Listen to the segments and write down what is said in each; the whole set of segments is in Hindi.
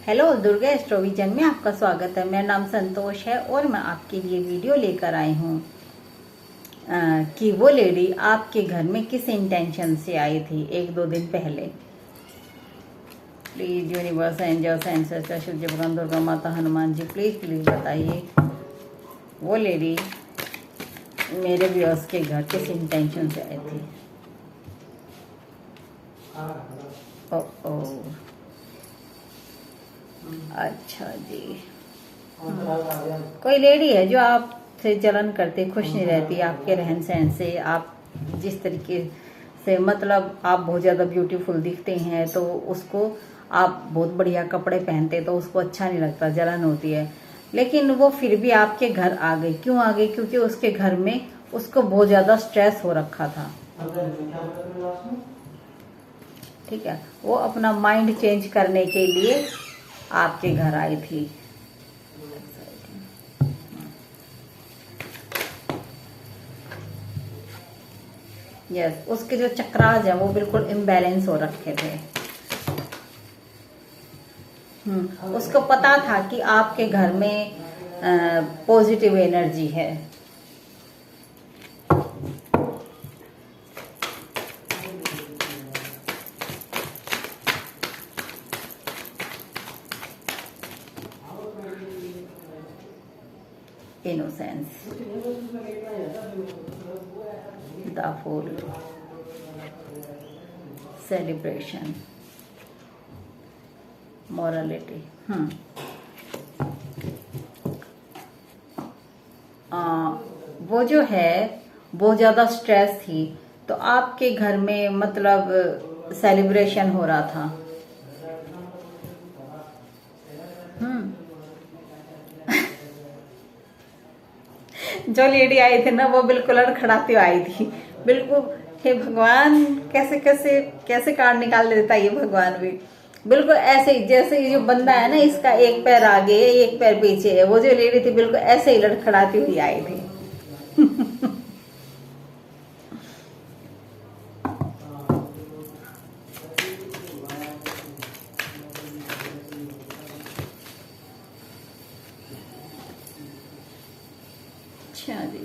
हेलो, दुर्गा एस्ट्रोविजन में आपका स्वागत है। मेरा नाम संतोष है और मैं आपके लिए वीडियो लेकर आई हूँ कि वो लेडी आपके घर में किस इंटेंशन से आई थी 1-2 दिन पहले। Please universe, angels, ancestors, Shiv ji भगवान, दुर्गा माता, हनुमान जी, प्लीज बताइए वो लेडी मेरे व्यूअर्स के घर किस इंटेंशन से आई थी। ओ अच्छा जी, कोई लेडी है जो आपसे जलन करती, खुश नहीं रहती आपके रहन सहन से। आप जिस तरीके से मतलब आप बहुत ज़्यादा ब्यूटीफुल दिखते हैं तो उसको, आप बहुत बढ़िया कपड़े पहनते तो उसको अच्छा नहीं लगता, जलन होती है। लेकिन वो फिर भी आपके घर आ गई। क्यों आ गई? क्योंकि उसके घर में उसको बहुत ज़्यादा स्ट्रेस हो रखा था। ठीक है, वो अपना माइंड चेंज करने के लिए आपके घर आई थी। यस, उसके जो चक्रास है वो बिल्कुल इम्बैलेंस हो रखे थे। उसको पता था कि आपके घर में पॉजिटिव एनर्जी है। Innocence, the fool, celebration, morality. वो जो है बहुत ज्यादा स्ट्रेस थी तो आपके घर में मतलब सेलिब्रेशन हो रहा था। जो लेडी आई थी ना वो बिल्कुल लड़खड़ाती आई थी, बिल्कुल। हे भगवान, कैसे कैसे कैसे कार्ड निकाल देता ये भगवान भी। बिल्कुल ऐसे ही जैसे ये जो बंदा है ना, इसका एक पैर आगे है एक पैर पीछे है। वो जो लेडी थी बिल्कुल ऐसे ही लड़खड़ाती हुई आई थी। अच्छा जी।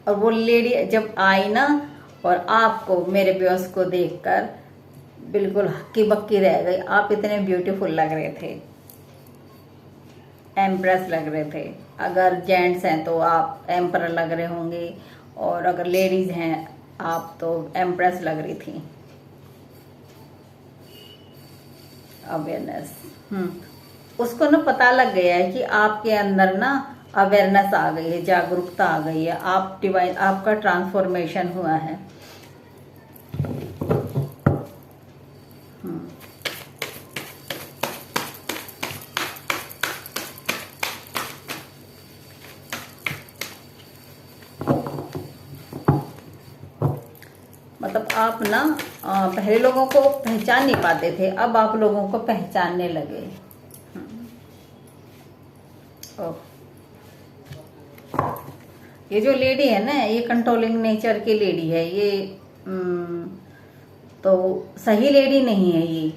और वो लेडी जब आई ना, और आपको, मेरे व्यूअर्स को देखकर बिल्कुल हक्की बक्की रह गई। आप इतने ब्यूटीफुल लग रहे थे, एम्प्रेस लग रहे थे। अगर जेंट्स हैं तो आप एम्पर लग रहे होंगे, और अगर लेडीज हैं आप तो एम्प्रेस लग रही थी। अवेयरनेस, उसको ना पता लग गया है कि आपके अंदर ना अवेयरनेस आ गई है, जागरूकता आ गई है। आप डिवाइन, आपका ट्रांसफॉर्मेशन हुआ है। मतलब आप ना पहले लोगों को पहचान नहीं पाते थे, अब आप लोगों को पहचानने लगे। ये जो लेडी है ना, ये कंट्रोलिंग नेचर की लेडी है। ये तो सही लेडी नहीं है ये।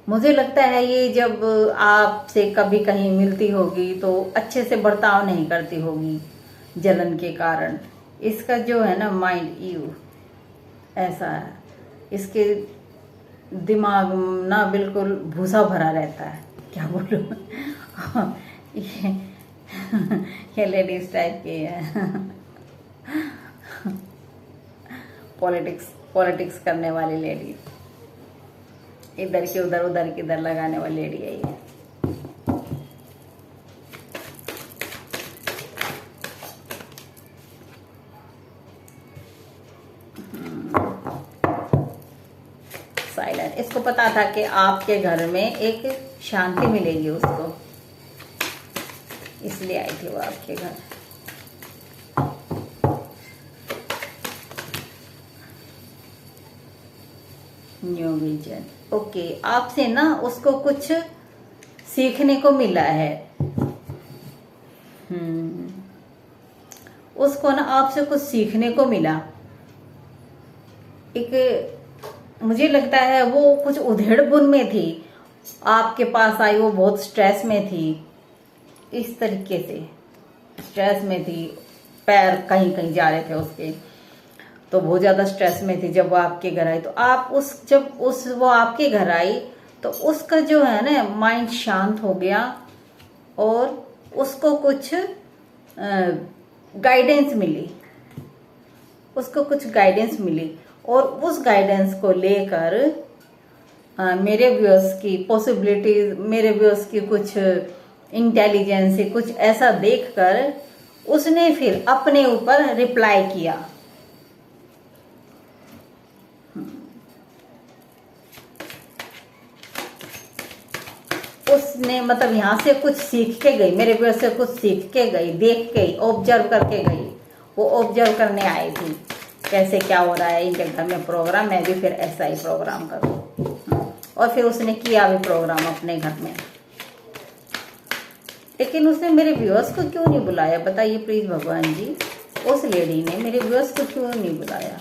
मुझे लगता है ये जब आपसे कभी कहीं मिलती होगी तो अच्छे से बर्ताव नहीं करती होगी, जलन के कारण। इसका जो है ना माइंड ऐसा है, इसके दिमाग ना बिल्कुल भूसा भरा रहता है। क्या बोलूं ये लेडीज टाइप की है। पॉलिटिक्स करने वाली लेडी, इधर की उधर उधर की इधर लगाने वाली लेडी है ये। साइलेंट, इसको पता था कि आपके घर में एक शांति मिलेगी उसको, इसलिए आई थी वो आपके घर। New vision, okay. आपसे ना उसको कुछ सीखने को मिला है। उसको ना आपसे कुछ सीखने को मिला। एक मुझे लगता है वो कुछ उधेड़-बुन में थी, आपके पास आई, वो बहुत स्ट्रेस में थी, इस तरीके से स्ट्रेस में थी, पैर कहीं कहीं जा रहे थे उसके, तो बहुत ज्यादा स्ट्रेस में थी। जब वो आपके घर आई तो आप वो आपके घर आई तो उसका जो है ना माइंड शांत हो गया और उसको कुछ गाइडेंस मिली, और उस गाइडेंस को लेकर मेरे व्यूअर्स की पॉसिबिलिटीज, मेरे व्यूअर्स की कुछ इंटेलिजेंस, कुछ ऐसा देखकर उसने फिर अपने ऊपर रिप्लाई किया। उसने मतलब यहाँ से कुछ सीख के गई, मेरे व्यूअर्स से कुछ सीख के गई, देख के, ऑब्जर्व करके गई। वो ऑब्जर्व करने आई थी कैसे क्या हो रहा है इनके घर में प्रोग्राम, मैं भी फिर ऐसा ही प्रोग्राम करूँ। और फिर उसने किया भी प्रोग्राम अपने घर में। लेकिन उसने मेरे व्यूअर्स को क्यों नहीं बुलाया, बताइए प्लीज भगवान जी। उस लेडी ने मेरे व्यूअर्स को क्यों नहीं बुलाया?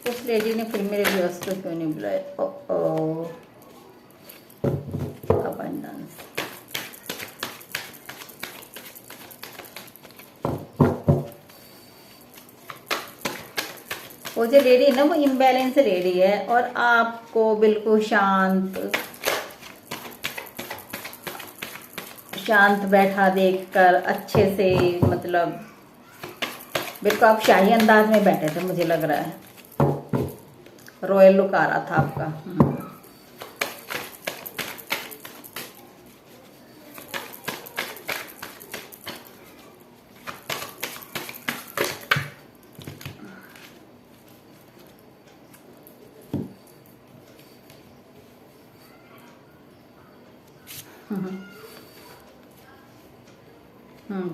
उस लेडी ने फिर मेरे व्यूअर्स को क्यों नहीं बुलाया? ओ अबंडेंस। वो जो लेडी है ना वो इम्बैलेंस लेडी है, और आपको बिल्कुल शांत बैठा देखकर अच्छे से, मतलब बिल्कुल आप शाही अंदाज में बैठे थे, मुझे लग रहा है रॉयल लुक आ रहा था आपका।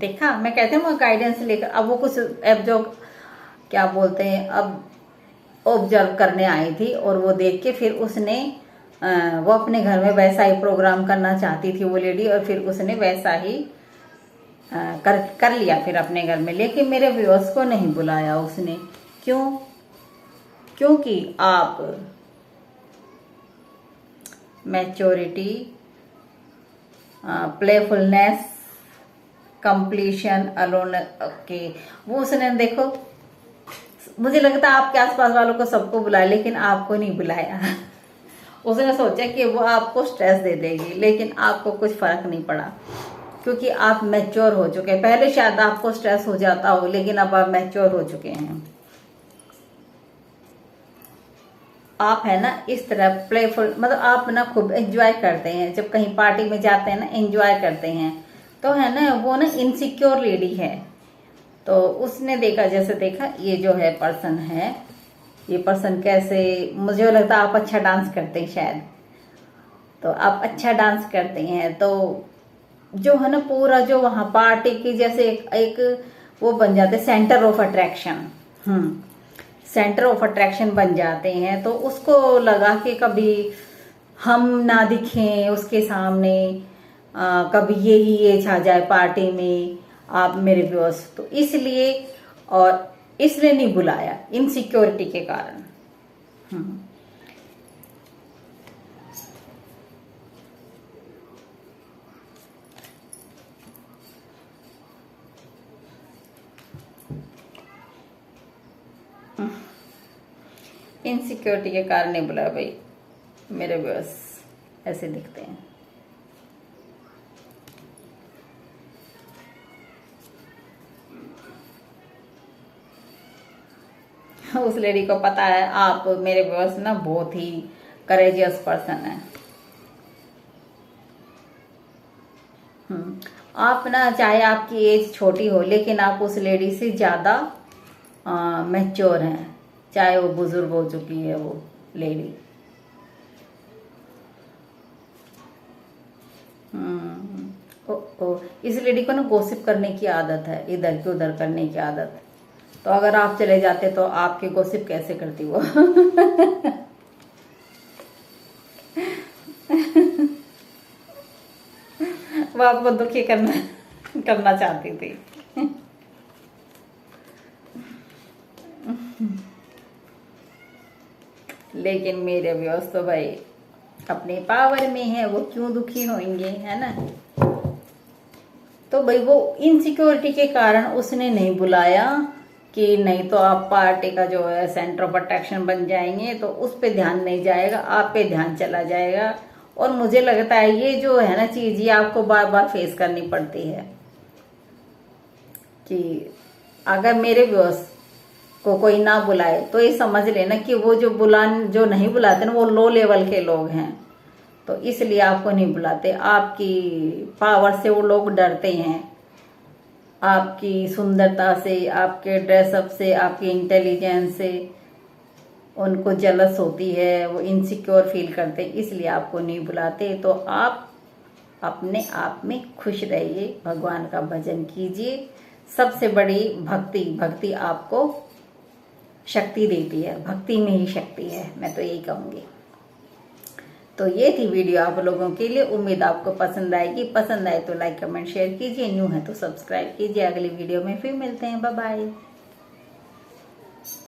देखा, मैं कहते हैं वो गाइडेंस लेकर, अब वो कुछ अब जो क्या बोलते हैं, अब ऑब्जर्व करने आई थी, और वो देख के फिर उसने वो अपने घर में वैसा ही प्रोग्राम करना चाहती थी वो लेडी, और फिर उसने वैसा ही कर लिया फिर अपने घर में। लेकिन मेरे व्यूअर्स को नहीं बुलाया उसने, क्यों? क्योंकि आप maturity, playfulness, completion, alone, okay, वो उसने देखो, मुझे लगता है आपके आसपास वालों को सबको बुलाया, लेकिन आपको नहीं बुलाया। उसने सोचा कि वो आपको स्ट्रेस दे देगी, लेकिन आपको कुछ फर्क नहीं पड़ा, क्योंकि आप मैच्योर हो चुके हैं। पहले शायद आपको स्ट्रेस हो जाता हो, लेकिन अब आप मैच्योर हो चुके हैं। आप है ना इस तरह प्लेफुल, मतलब आप ना खूब एंजॉय करते हैं, जब कहीं पार्टी में जाते हैं ना एंजॉय करते हैं, तो है ना वो ना इनसिक्योर लेडी है। तो उसने देखा, जैसे देखा ये जो है पर्सन है, ये पर्सन कैसे, मुझे लगता है आप अच्छा डांस करते हैं शायद, तो आप अच्छा डांस करते हैं, तो जो है ना पूरा जो वहां पार्टी की जैसे एक वो बन जाते centre of attraction, centre of attraction बन जाते हैं। तो उसको लगा कि कभी हम ना दिखें उसके सामने, कभी ये छा जाए पार्टी में, आप मेरे व्यूअर्स, तो इसलिए, और इसलिए नहीं बुलाया, इनसिक्योरिटी के कारण। इनसिक्योरिटी के कारण नहीं बुलाया भाई, मेरे व्यूअर्स ऐसे दिखते हैं। उस लेडी को पता है आप मेरे व्यूअर्स ना बहुत ही करेजियस पर्सन है। आप ना चाहे आपकी एज छोटी हो, लेकिन आप उस लेडी से ज्यादा मैच्योर हैं, चाहे वो बुजुर्ग हो चुकी है वो लेडी। इस लेडी को ना गॉसिप करने की आदत है, इधर की उधर करने की आदत। तो अगर आप चले जाते तो आपके गॉसिप कैसे करती वो? वो आपको दुखी करना चाहती थी। लेकिन मेरे व्यूअर्स तो भाई अपने पावर में है, वो क्यों दुखी होंगे, है ना। तो भाई वो इनसिक्योरिटी के कारण उसने नहीं बुलाया कि नहीं तो आप पार्टी का जो है सेंटर ऑफ अट्रैक्शन बन जाएंगे, तो उस पे ध्यान नहीं जाएगा, आप पे ध्यान चला जाएगा। और मुझे लगता है ये जो है ना चीज, ये आपको बार बार फेस करनी पड़ती है कि अगर मेरे व्यूअर्स को कोई ना बुलाए तो ये समझ लेना कि वो जो नहीं बुलाते ना वो लो लेवल के लोग हैं, तो इसलिए आपको नहीं बुलाते। आपकी पावर से वो लोग डरते हैं, आपकी सुंदरता से, आपके ड्रेसअप से, आपकी इंटेलिजेंस से उनको जलस होती है, वो इनसिक्योर फील करते, इसलिए आपको नहीं बुलाते। तो आप अपने आप में खुश रहिए, भगवान का भजन कीजिए। सबसे बड़ी भक्ति आपको शक्ति देती है, भक्ति में ही शक्ति है, मैं तो यही कहूंगी। तो ये थी वीडियो आप लोगों के लिए, उम्मीद आपको पसंद आएगी। पसंद आए तो लाइक कमेंट शेयर कीजिए, न्यू है तो सब्सक्राइब कीजिए। अगली वीडियो में फिर मिलते हैं, बाय बाय।